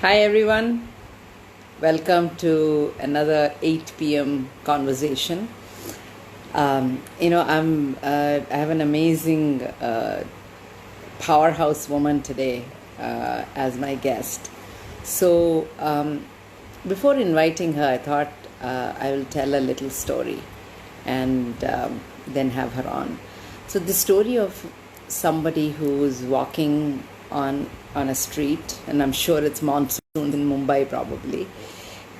Hi everyone, welcome to another 8 p.m. conversation. I have an amazing powerhouse woman today as my guest. So before inviting her, I thought I will tell a little story and then have her on. So the story of somebody who's walking on a street, and I'm sure it's monsoon in Mumbai probably,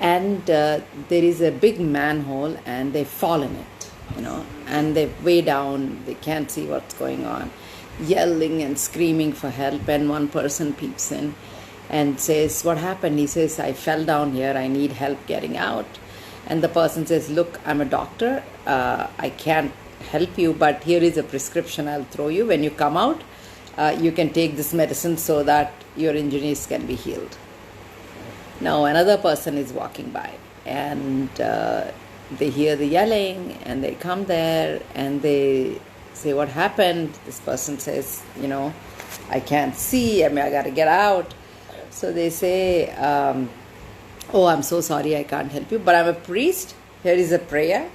and there is a big manhole, and they fall in it, and they're way down, they can't see what's going on, yelling and screaming for help, and one person peeps in and says, "What happened?" He says, "I fell down here, I need help getting out." And the person says, "Look, I'm a doctor, I can't help you, but here is a prescription I'll throw you. When you come out, you can take this medicine so that your injuries can be healed." Now another person is walking by, and they hear the yelling, and they come there and they say, "What happened?" This person says, "I can't see, I got to get out." So they say, "Oh, I'm so sorry, I can't help you, but I'm a priest. Here is a prayer."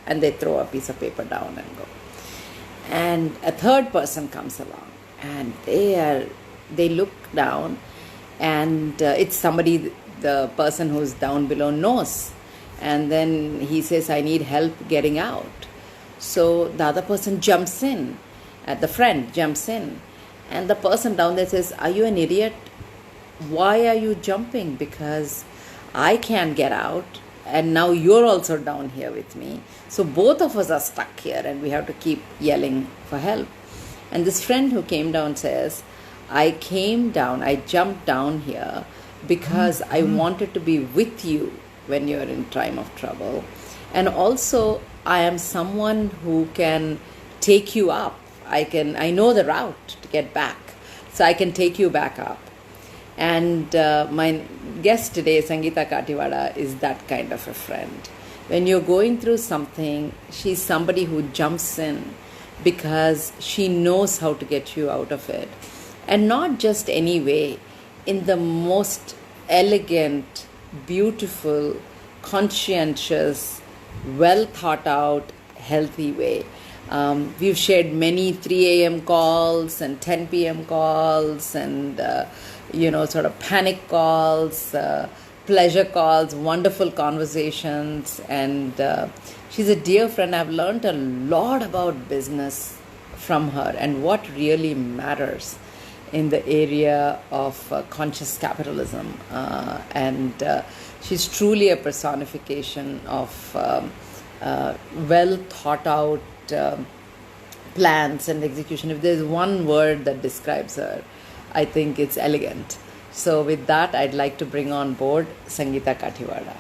And they throw a piece of paper down and go. And a third person comes along, and they look down, and it's somebody the person who's down below knows. And then he says, "I need help getting out." So the other person jumps in, the friend jumps in, and the person down there says, "Are you an idiot? Why are you jumping? Because I can't get out, and now you're also down here with me. So both of us are stuck here, and we have to keep yelling for help." And this friend who came down says, "I came down, I jumped down here because I wanted to be with you when you're in time of trouble. And also, I am someone who can take you up. I know the route to get back, so I can take you back up." And my guest today, Sangita Kathiwada, is that kind of a friend. When you're going through something, she's somebody who jumps in because she knows how to get you out of it. And not just any way, in the most elegant, beautiful, conscientious, well thought out, healthy way. We've shared many 3 a.m. calls and 10 p.m. calls and, sort of panic calls, pleasure calls, wonderful conversations. And she's a dear friend. I've learned a lot about business from her and what really matters in the area of conscious capitalism. And she's truly a personification of well thought out plans and execution. If there's one word that describes her, I think it's elegant. So with that, I'd like to bring on board Sangita Kathiwada.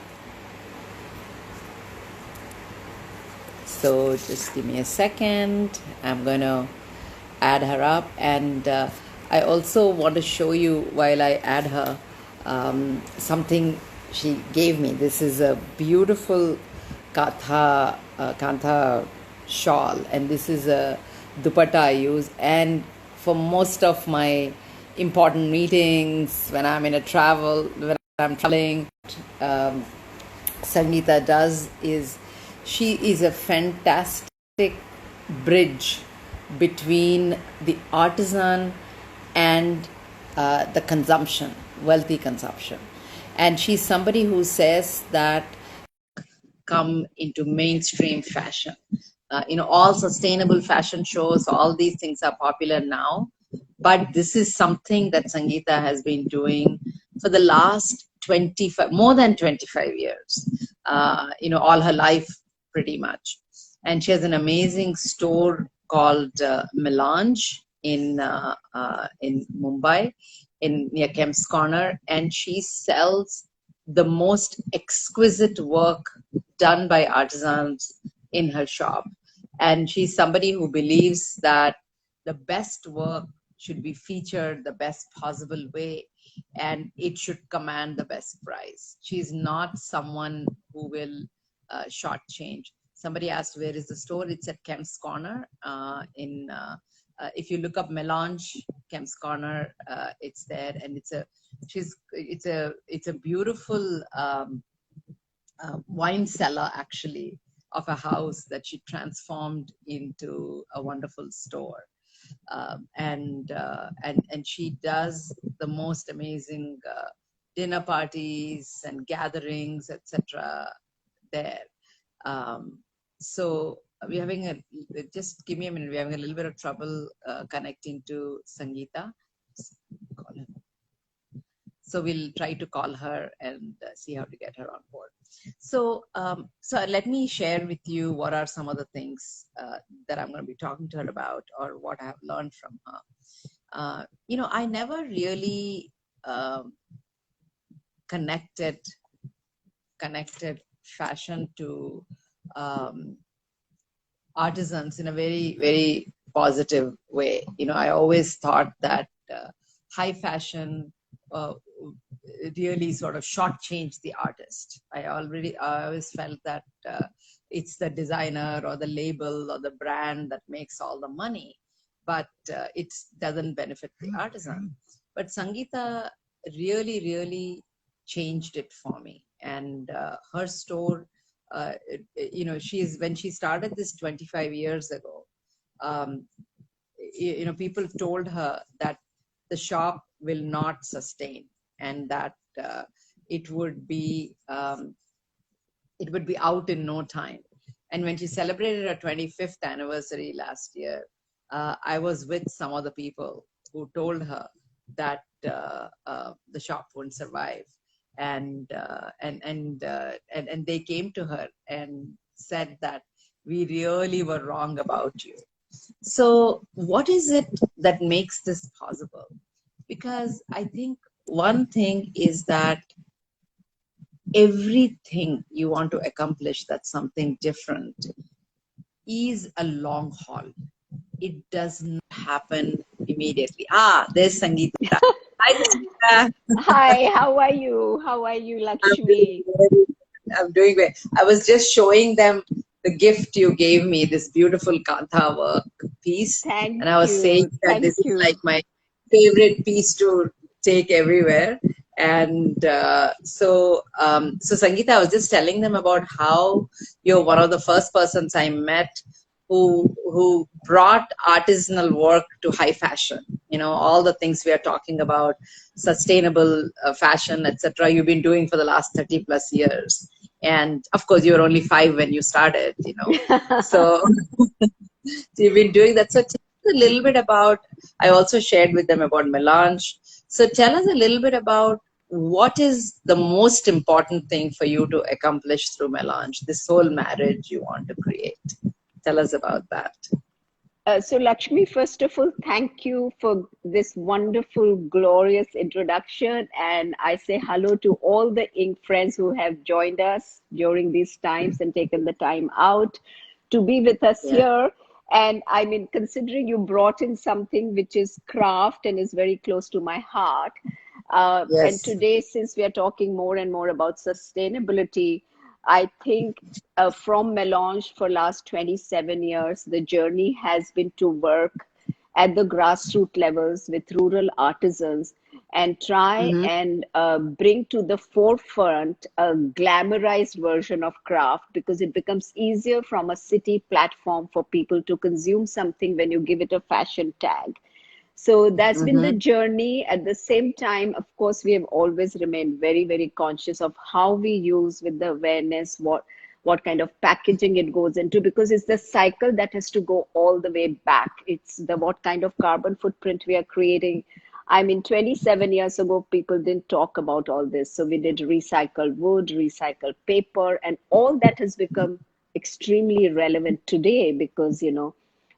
So just give me a second. I'm going to add her up. And I also want to show you, while I add her, something she gave me. This is a beautiful kantha shawl, and this is a dupatta I use. And for most of my important meetings, when I'm in a travel, when I'm traveling, Sangita does is, she is a fantastic bridge between the artisan and the consumption, wealthy consumption. And she's somebody who says that come into mainstream fashion. All sustainable fashion shows, all these things are popular now. But this is something that Sangita has been doing for the last 25, more than 25 years, all her life pretty much. And she has an amazing store called Melange in Mumbai, near Kemp's Corner. And she sells the most exquisite work done by artisans in her shop. And she's somebody who believes that the best work should be featured the best possible way, and it should command the best price. She's not someone who will shortchange. Somebody asked, where is the store? It's at Kemp's Corner in if you look up Melange, Kemp's Corner, it's there, and it's a beautiful wine cellar actually of a house that she transformed into a wonderful store. And she does the most amazing dinner parties and gatherings, etc. there. So we're having just give me a minute. We're having a little bit of trouble connecting to Sangita. So we'll try to call her and see how to get her on board. So let me share with you what are some of the things that I'm going to be talking to her about, or what I have learned from her. I never really connected fashion to artisans in a very, very positive way. I always thought that high fashion really sort of shortchanged the artist. I always felt that it's the designer or the label or the brand that makes all the money, but it doesn't benefit the artisan. But Sangita really, really changed it for me. And her store, when she started this 25 years ago, people told her that the shop will not sustain, and that it would be out in no time. And when she celebrated her 25th anniversary last year, I was with some of the people who told her that the shop wouldn't survive, and they came to her and said that we really were wrong about you. So what is it that makes this possible? Because I think one thing is that everything you want to accomplish that's something different is a long haul. It does not happen immediately. There's Sangita. Hi, Sangita. Hi, how are you? How are you, Lakshmi? I'm doing great. I was just showing them the gift you gave me, this beautiful Kantha work piece. Thank and I was you. saying that Thank this you. is like my favorite piece to take everywhere. And so Sangita, I was just telling them about how you're one of the first persons I met who brought artisanal work to high fashion. All the things we are talking about, sustainable fashion, etc. You've been doing for the last 30 plus years. And of course, you were only 5 when you started, So you've been doing that. So tell us a little bit about, I also shared with them about Melange. So tell us a little bit about what is the most important thing for you to accomplish through Melange, this whole marriage you want to create. Tell us about that. So Lakshmi, first of all, thank you for this wonderful, glorious introduction. And I say hello to all the ink friends who have joined us during these times and taken the time out to be with us here. And I mean, considering you brought in something which is craft and is very close to my heart. And today, since we are talking more and more about sustainability, I think from Melange for last 27 years, the journey has been to work at the grassroots levels with rural artisans and try and bring to the forefront a glamorized version of craft, because it becomes easier from a city platform for people to consume something when you give it a fashion tag. So that's been the journey. At the same time, of course, we have always remained very, very conscious of how we use with the awareness, what kind of packaging it goes into, because it's the cycle that has to go all the way back. It's the what kind of carbon footprint we are creating. I mean, 27 years ago, people didn't talk about all this. So we did recycled wood, recycled paper, and all that has become extremely relevant today because,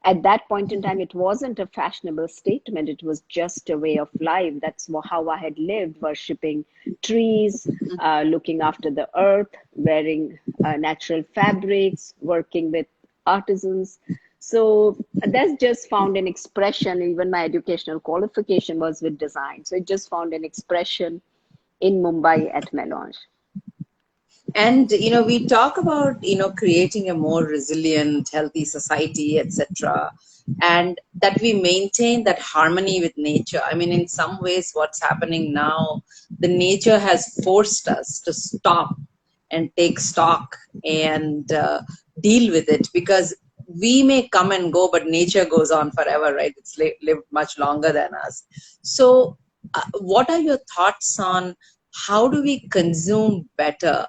at that point in time, it wasn't a fashionable statement. It was just a way of life. That's how I had lived, worshipping trees, looking after the earth, wearing natural fabrics, working with artisans. So that's just found an expression. Even my educational qualification was with design. So it just found an expression in Mumbai at Melange. And we talk about creating a more resilient, healthy society, etc., and that we maintain that harmony with nature. I mean, in some ways, what's happening now, the nature has forced us to stop and take stock and deal with it, because we may come and go, but nature goes on forever, right? It's lived much longer than us. So, what are your thoughts on how do we consume better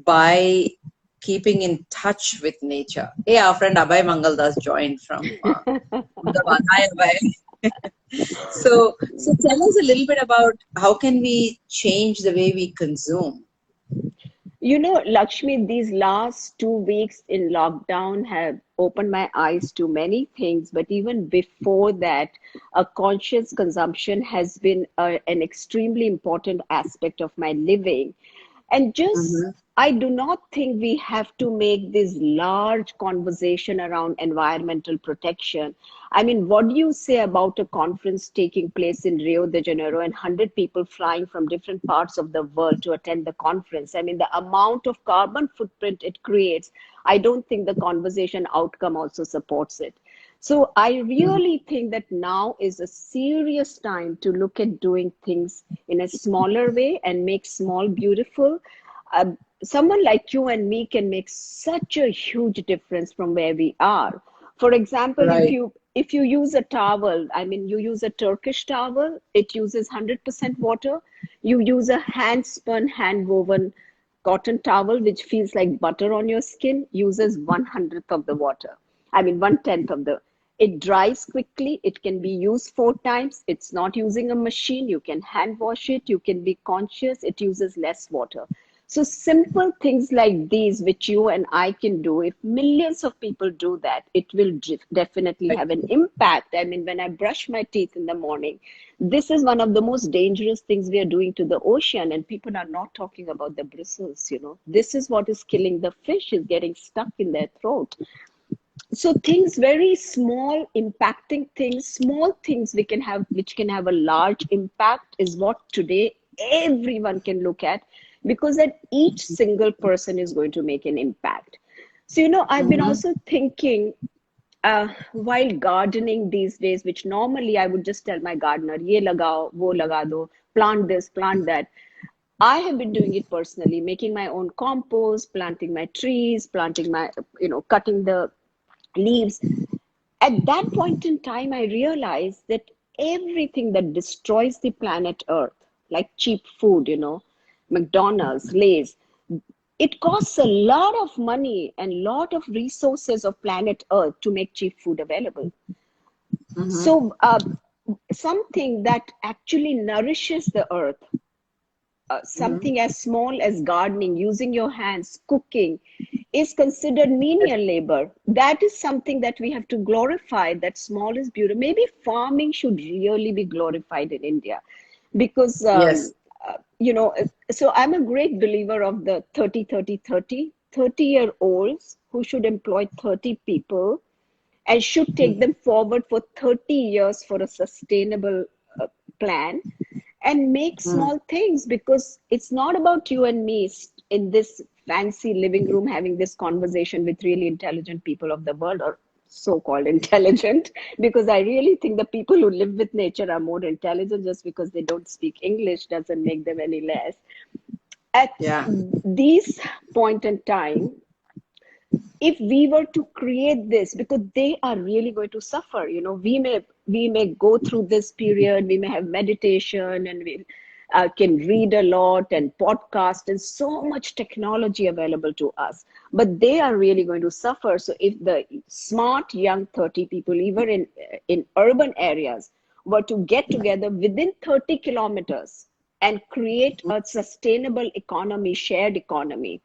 by keeping in touch with nature? Hey, our friend Abhay Mangaldas joined from Ahmedabad. Hi, Abhay. So tell us a little bit about how can we change the way we consume. Lakshmi, these last 2 weeks in lockdown have opened my eyes to many things. But even before that, a conscious consumption has been an extremely important aspect of my living. And just, Mm-hmm. I do not think we have to make this large conversation around environmental protection. I mean, what do you say about a conference taking place in Rio de Janeiro and 100 people flying from different parts of the world to attend the conference? I mean, the amount of carbon footprint it creates, I don't think the conversation outcome also supports it. So I really think that now is a serious time to look at doing things in a smaller way and make small beautiful. Uh, Someone like you and me can make such a huge difference from where we are. For example, if Right. you use a towel, I mean, you use a Turkish towel, it uses 100% water. You use a hand spun, hand woven cotton towel, which feels like butter on your skin, uses 1/100th of the water. I mean, 1/10th of the. It dries quickly. It can be used 4 times. It's not using a machine. You can hand wash it. You can be conscious. It uses less water. So simple things like these, which you and I can do, if millions of people do that, it will definitely have an impact. I mean, when I brush my teeth in the morning, this is one of the most dangerous things we are doing to the ocean, and people are not talking about the bristles. This is what is killing the fish, is getting stuck in their throat. So things, very small impacting things, small things we can have which can have a large impact, is what today everyone can look at, because that each single person is going to make an impact. So I've been Mm-hmm. also thinking, while gardening these days, which normally I would just tell my gardener, ye lagao, wo laga do, plant this, plant that. I have been doing it personally, making my own compost, planting my trees, planting my, cutting the leaves. At that point in time, I realized that everything that destroys the planet Earth, like cheap food, McDonald's, Lay's, it costs a lot of money and lot of resources of planet Earth to make cheap food available. Mm-hmm. So something that actually nourishes the earth, Mm-hmm. something as small as gardening, using your hands, cooking, is considered menial labor. That is something that we have to glorify. That small is beautiful. Maybe farming should really be glorified in India, because Yes. so I'm a great believer of the 30-30-30 30-year-olds who should employ 30 people and should take them forward for 30 years for a sustainable plan, and make Mm. small things, because it's not about you and me in this fancy living room having this conversation with really intelligent people of the world, or so-called intelligent, because I really think the people who live with nature are more intelligent. Just because they don't speak English doesn't make them any less. At Yeah. this point in time, if we were to create this, because they are really going to suffer, we may go through this period, we may have meditation, and we can read a lot and podcast and so much technology available to us, but they are really going to suffer. So if the smart young 30 people, even in urban areas, were to get together within 30 kilometers and create a sustainable economy, shared economy.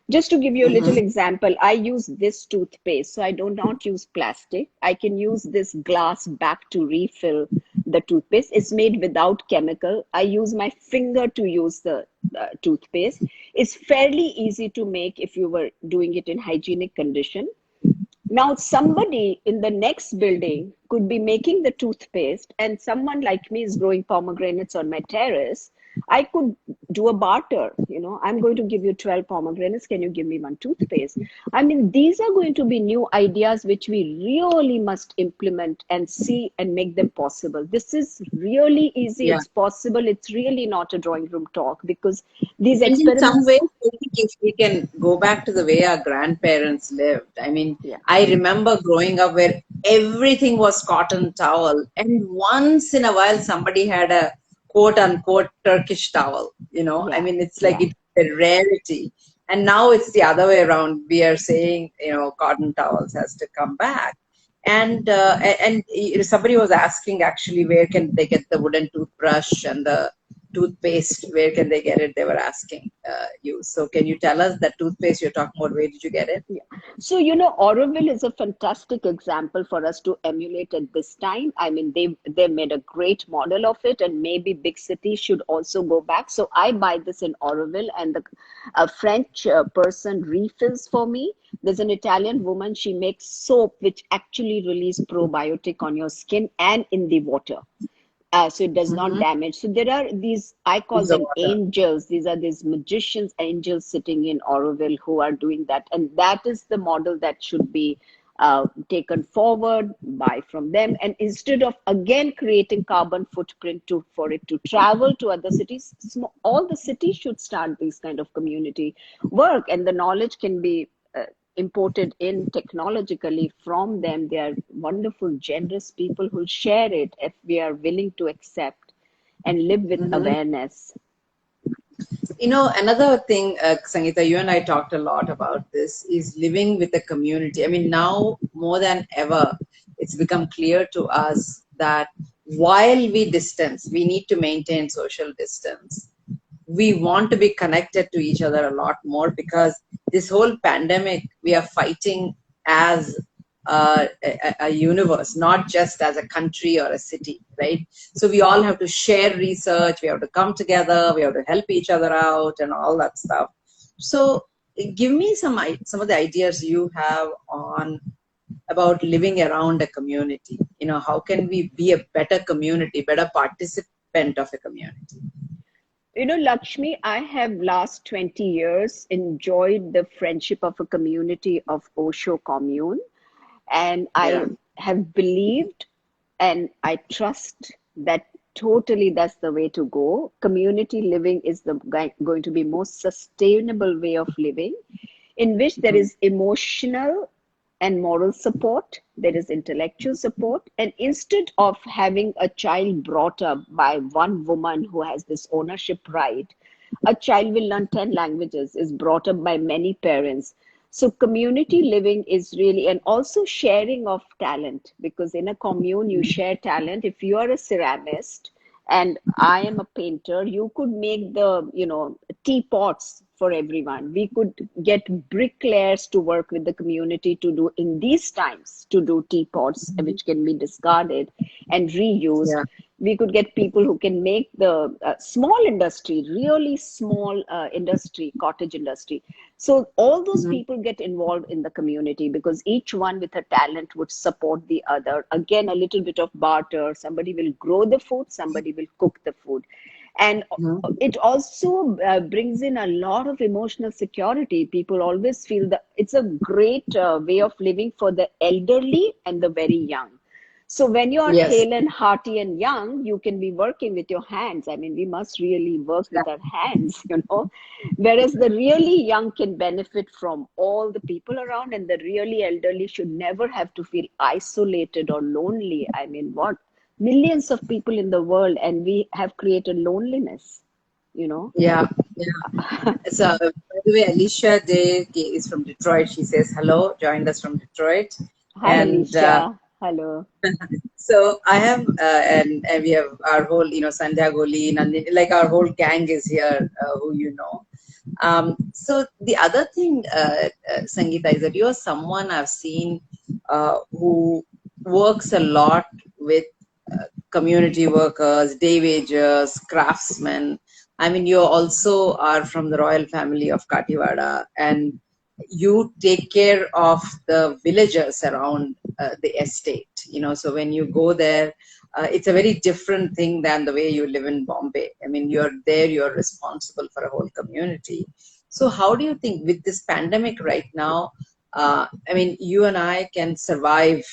Just to give you a little Mm-hmm. example, I use this toothpaste, so I do not use plastic. I can use this glass back to refill the toothpaste. It's made without chemical. I use my finger to use the toothpaste. It's fairly easy to make if you were doing it in hygienic condition. Now, somebody in the next building could be making the toothpaste, and someone like me is growing pomegranates on my terrace. I could do a barter. I'm going to give you 12 pomegranates. Can you give me one toothpaste? I mean, these are going to be new ideas which we really must implement and see and make them possible. This is really easy. Yeah. It's possible. It's really not a drawing room talk, because these And in some experiments. ways, I think if we can go back to the way our grandparents lived, I mean, Yeah. I remember growing up where everything was cotton towel, and once in a while somebody had a quote unquote Turkish towel. I Yeah. mean, it's like Yeah. it's a rarity. And now it's the other way around. We are saying, cotton towels has to come back. And somebody was asking actually, where can they get the wooden toothbrush and the toothpaste? Where can they get it? They were asking you. So can you tell us that toothpaste you're talking about? Where did you get it? Yeah. So, Auroville is a fantastic example for us to emulate at this time. I mean, they made a great model of it, and maybe big cities should also go back. So I buy this in Auroville, and a French person refills for me. There's an Italian woman, she makes soap which actually release probiotic on your skin and in the water. So it does not Mm-hmm. damage. So there are these, I call Use the them water. angels. These are these magicians, angels sitting in Auroville who are doing that. And that is the model that should be taken forward, buy from them. And instead of again creating carbon footprint for it to travel to other cities, all the cities should start these kind of community work, and the knowledge can be imported in technologically from them. They are wonderful, generous people who share it if we are willing to accept and live with Mm-hmm. awareness. Another thing, Sangeeta, you and I talked a lot about this, is living with a community. I mean, now more than ever, it's become clear to us that while we distance, we need to maintain social distance. We want to be connected to each other a lot more, because this whole pandemic, we are fighting as a universe, not just as a country or a city, right? So we all have to share research, we have to come together, we have to help each other out and all that stuff. So give me some of the ideas you have on about living around a community. How can we be a better community, better participant of a community? Lakshmi, I have last 20 years enjoyed the friendship of a community of Osho commune. And Yeah. I have believed and I trust that totally that's the way to go. Community living is going to be most sustainable way of living, in which there Mhm. is emotional and moral support, there is intellectual support. And instead of having a child brought up by one woman who has this ownership right, a child will learn 10 languages, is brought up by many parents. So community living is really, and also sharing of talent, because in a commune you share talent. If you are a ceramist and I am a painter, you could make the, teapots for everyone. We could get bricklayers to work with the community to do, in these times, to do teapots which can be discarded and reused. Yeah. We could get people who can make the small industry, really small industry, cottage industry. So all those Mhm. people get involved in the community, because each one with a talent would support the other. Again, a little bit of barter. Somebody will grow the food, somebody will cook the food. And Mhm. it also brings in a lot of emotional security. People always feel that it's a great way of living for the elderly and the very young. So when you are Yes. hale and hearty and young, you can be working with your hands. I mean, we must really work with our hands, Whereas the really young can benefit from all the people around, and the really elderly should never have to feel isolated or lonely. I mean, what? Millions of people in the world, and we have created loneliness, you know. Yeah. Yeah. So, by the way, Alicia Day is from Detroit. She says hello, joined us from Detroit. Hi, And Alicia. Hello. so I have, and we have our whole, Sandhya Goli, Nandini, like our whole gang is here, who you know. So the other thing, Sangeeta, is that you're someone I've seen who works a lot with community workers, day wagers, craftsmen. I mean, you also are from the royal family of Kathiwada, and you take care of the villagers around the estate. So when you go there, it's a very different thing than the way you live in Bombay. I mean, you're there, you're responsible for a whole community. So how do you think with this pandemic right now, I mean, you and I can survive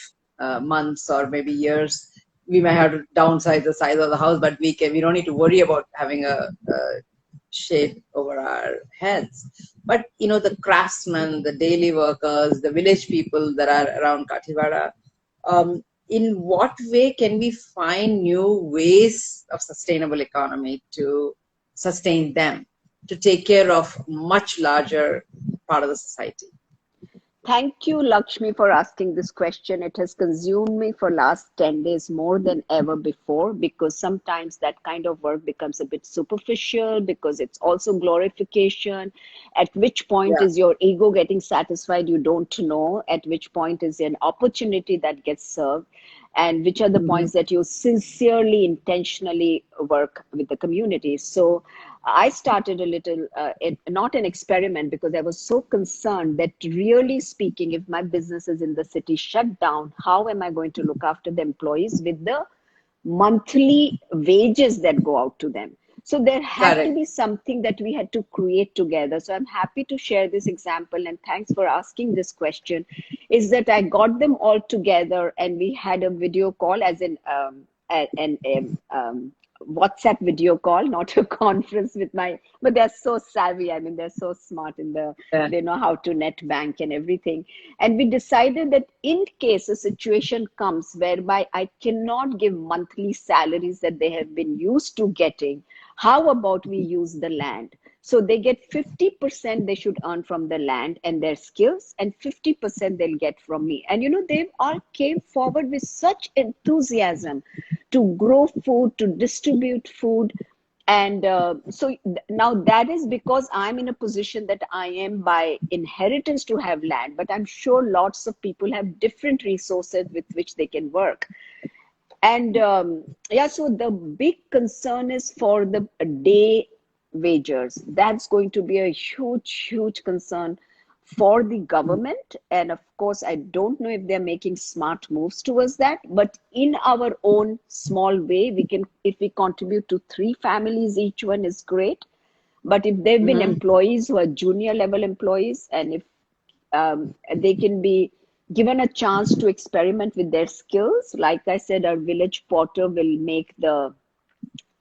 months or maybe years. We may have to downsize the size of the house, but we don't need to worry about having a shade over our heads. But the craftsmen, the daily workers, the village people that are around Kathiwada, in what way can we find new ways of sustainable economy to sustain them, to take care of much larger part of the society? Thank you, Lakshmi, for asking this question. It has consumed me for last 10 days more than ever before, because sometimes that kind of work becomes a bit superficial, because it's also glorification. At which point is your ego getting satisfied? You don't know. At which point is an opportunity that gets served? And which are the points that you sincerely, intentionally work with the community? So I started a little, not an experiment, because I was so concerned that, really speaking, if my business is in the city shut down, how am I going to look after the employees with the monthly wages that go out to them? So there had to be something that we had to create together. So I'm happy to share this example, and thanks for asking this question, is that I got them all together and we had a video call, as in WhatsApp video call, not a conference with but they're so savvy. I mean, they're so smart they know how to net bank and everything. And we decided that in case a situation comes whereby I cannot give monthly salaries that they have been used to getting, how about we use the land? So they get 50% they should earn from the land and their skills, and 50% they'll get from me. And they all came forward with such enthusiasm to grow food, to distribute food. And so now that is because I'm in a position that I am by inheritance to have land, but I'm sure lots of people have different resources with which they can work. And so the big concern is for the day wagers. That's going to be a huge concern for the government. And of course, I don't know if they're making smart moves towards that, but in our own small way, if we contribute to 3 families, each one is great. But if they've been employees who are junior level employees, and if they can be given a chance to experiment with their skills, like I said, our village potter will make the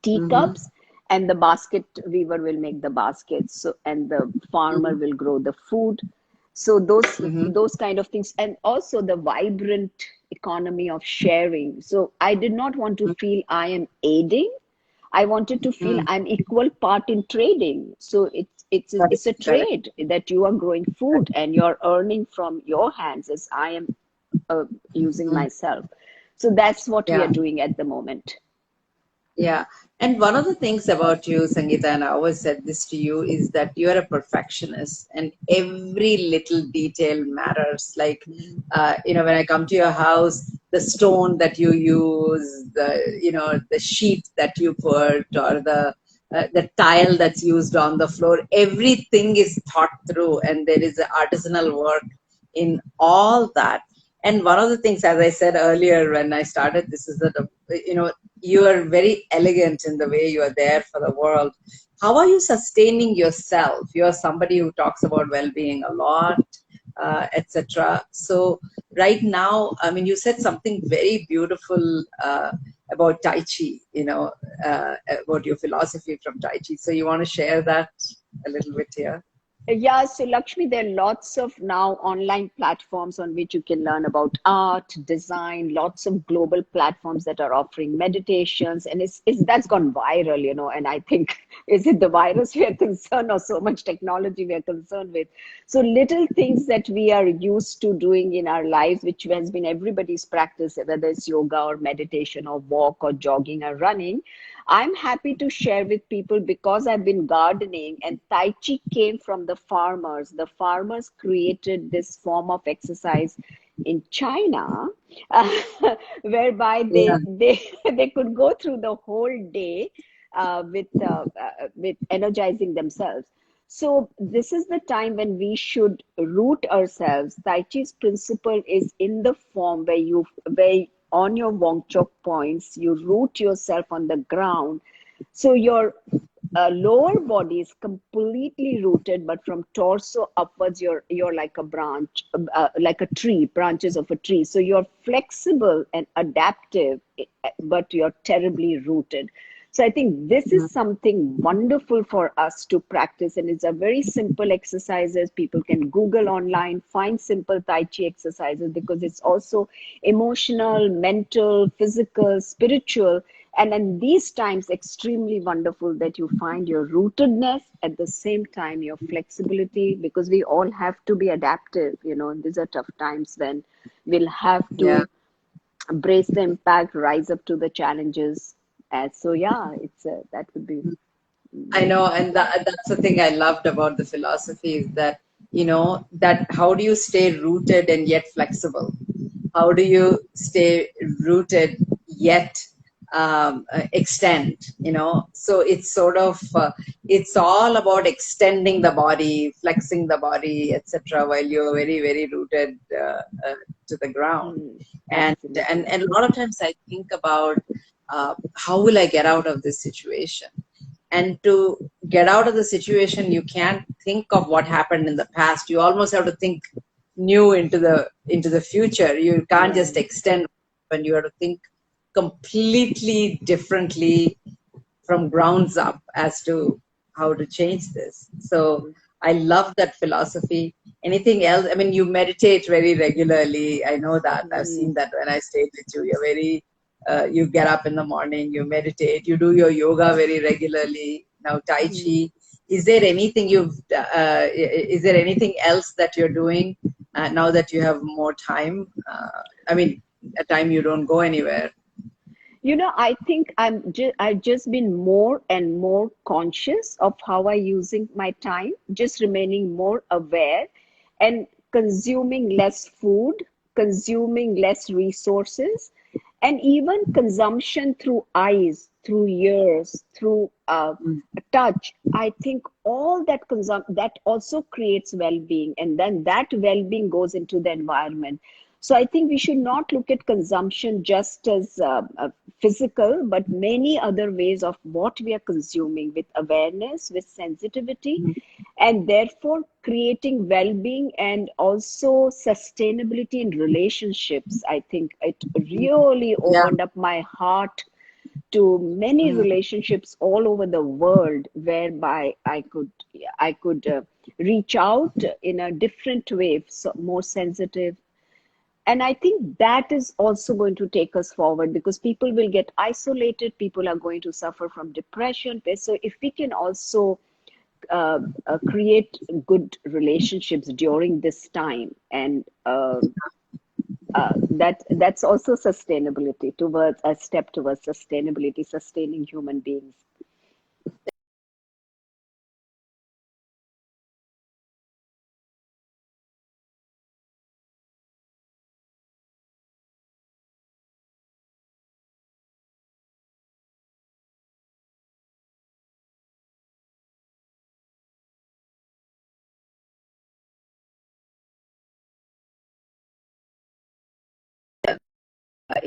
teacups, and the basket weaver will make the baskets, and the farmer will grow the food. So those kind of things, and also the vibrant economy of sharing. So I did not want to feel I am aiding. I wanted to feel I'm equal part in trading. So it's a trade that you are growing food and you're earning from your hands as I am using myself. So that's what we are doing at the moment. Yeah. And one of the things about you, Sangita, and I always said this to you, is that you're a perfectionist and every little detail matters. Like, when I come to your house, the stone that you use, the sheet that you put, or the tile that's used on the floor, everything is thought through, and there is artisanal work in all that. And one of the things, as I said earlier when I started this, is that, you are very elegant in the way you are there for the world. How are you sustaining yourself? You are somebody who talks about well-being a lot, etc. So right now, I mean, you said something very beautiful about Tai Chi, about your philosophy from Tai Chi. So you want to share that a little bit here? Yeah, so Lakshmi, there are lots of now online platforms on which you can learn about art, design, lots of global platforms that are offering meditations, and that's gone viral, and I think, is it the virus we are concerned or so much technology we are concerned with? So little things that we are used to doing in our lives, which has been everybody's practice, whether it's yoga or meditation or walk or jogging or running, I'm happy to share with people because I've been gardening, and Tai Chi came from the farmers. The farmers created this form of exercise in China, whereby they could go through the whole day with energizing themselves. So this is the time when we should root ourselves. Tai Chi's principle is in the form where on your Wong Chok points, you root yourself on the ground. So your lower body is completely rooted, but from torso upwards, you're like a branch, like a tree, branches of a tree. So you're flexible and adaptive, but you're terribly rooted. So I think this is something wonderful for us to practice, and it's a very simple exercises. People can Google online, find simple Tai Chi exercises, because it's also emotional, mental, physical, spiritual, and in these times, extremely wonderful that you find your rootedness, at the same time your flexibility, because we all have to be adaptive. These are tough times when we'll have Yeah. to brace the impact, rise up to the challenges. So yeah, it's that would be. I know, and that's the thing I loved about the philosophy is that, that how do you stay rooted and yet flexible? How do you stay rooted yet extend? So it's sort of, it's all about extending the body, flexing the body, etc., while you're very, very rooted to the ground. And, Absolutely. and a lot of times I think about how will I get out of this situation? And to get out of the situation, you can't think of what happened in the past. You almost have to think new into the future. You can't Yeah. just extend, when you have to think completely differently from grounds up as to how to change this. So I love that philosophy. Anything else? I mean, you meditate very regularly. I know that. I've seen that when I stayed with you. You're very, you get up in the morning, you meditate, you do your yoga very regularly. Now Tai Chi. Is there anything is there anything else that you're doing now that you have more time? I mean, at time you don't go anywhere. I think I've just been more and more conscious of how I'm using my time, just remaining more aware and consuming less food, consuming less resources, and even consumption through eyes, through ears, through touch. I think all that also creates well-being, and then that well-being goes into the environment. So I think we should not look at consumption just as physical, but many other ways of what we are consuming, with awareness, with sensitivity, and therefore creating well-being and also sustainability in relationships. I think it really Yeah. opened up my heart to many relationships all over the world, whereby I could reach out in a different way, so more sensitive. And I think that is also going to take us forward, because people will get isolated, people are going to suffer from depression. So if we can also create good relationships during this time, and that's also sustainability, towards a step towards sustainability, sustaining human beings.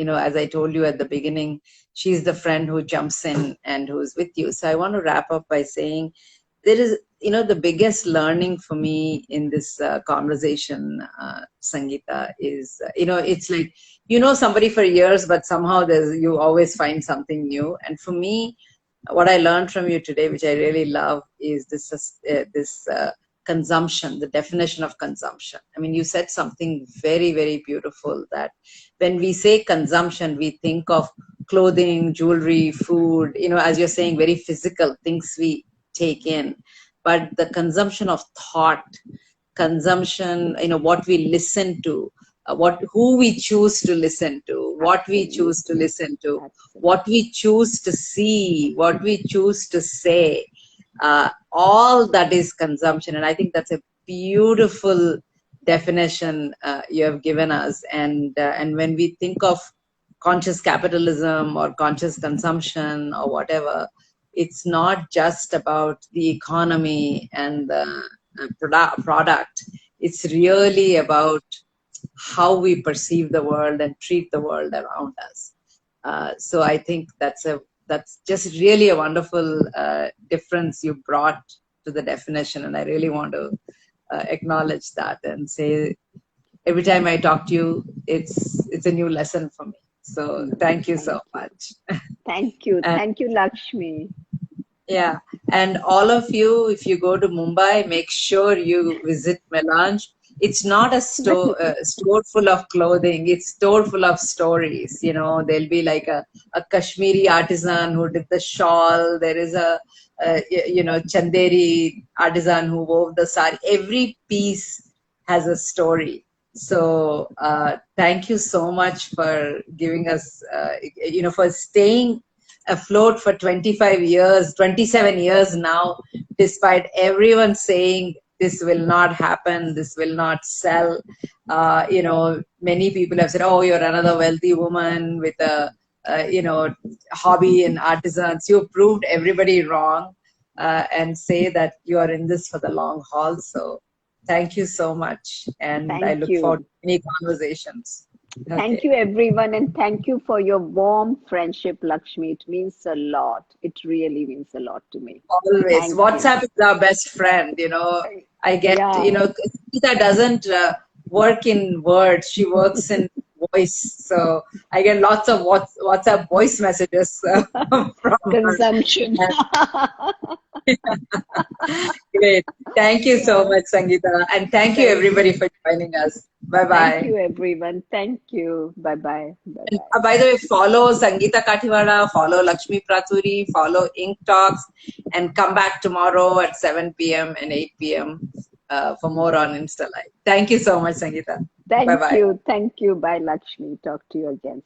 As I told you at the beginning, she's the friend who jumps in and who's with you. So I want to wrap up by saying there is, the biggest learning for me in this conversation, Sangita, is, it's like, somebody for years, but somehow you always find something new. And for me, what I learned from you today, which I really love, is this consumption, the definition of consumption. I mean, you said something very, very beautiful, that when we say consumption, we think of clothing, jewelry, food, as you're saying, very physical things we take in. But the consumption of thought, consumption, what we listen to, who we choose to listen to, what we choose to listen to, what we choose to see, what we choose to say, all that is consumption. And I think that's a beautiful definition you have given us. And when we think of conscious capitalism or conscious consumption or whatever, it's not just about the economy and the product. It's really about how we perceive the world and treat the world around us. So I think that's just really a wonderful difference you brought to the definition, and I really want to acknowledge that and say every time I talk to you, it's a new lesson for me. So thank you so much. Thank you. And Thank you, Lakshmi. yeah, and all of you, if you go to Mumbai, make sure you visit Melange. It's not a store full of clothing. It's store full of stories. You know, there'll be like a Kashmiri artisan who did the shawl. There is Chanderi artisan who wove the sari. Every piece has a story. So thank you so much for giving us, for staying afloat for 25 years, 27 years now, despite everyone saying this will not happen, this will not sell. Many people have said, oh, you're another wealthy woman with a, hobby in artisans. You proved everybody wrong and say that you are in this for the long haul. So thank you so much. And I Thank look forward you. to many conversations. Thank you, everyone, and thank you for your warm friendship, Lakshmi. It means a lot. It really means a lot to me. Always. Thank you. WhatsApp is our best friend. I get, Yeah. Sangita doesn't work in words. She works in voice. So I get lots of WhatsApp voice messages from her. Consumption. Great. Thank you so much, Sangita. And thank you, everybody, for joining us. Thank Bye-bye. you, everyone. Thank you. Bye-bye. And Bye-bye. by the way, follow Sangita Kathiwada, follow Lakshmi Praturi, follow INKtalks, and come back tomorrow at 7 p.m. and 8 p.m. For more on Insta Live. Thank you so much, Sangita. Thank Bye-bye. you. Thank you. Bye, Lakshmi. Talk to you again.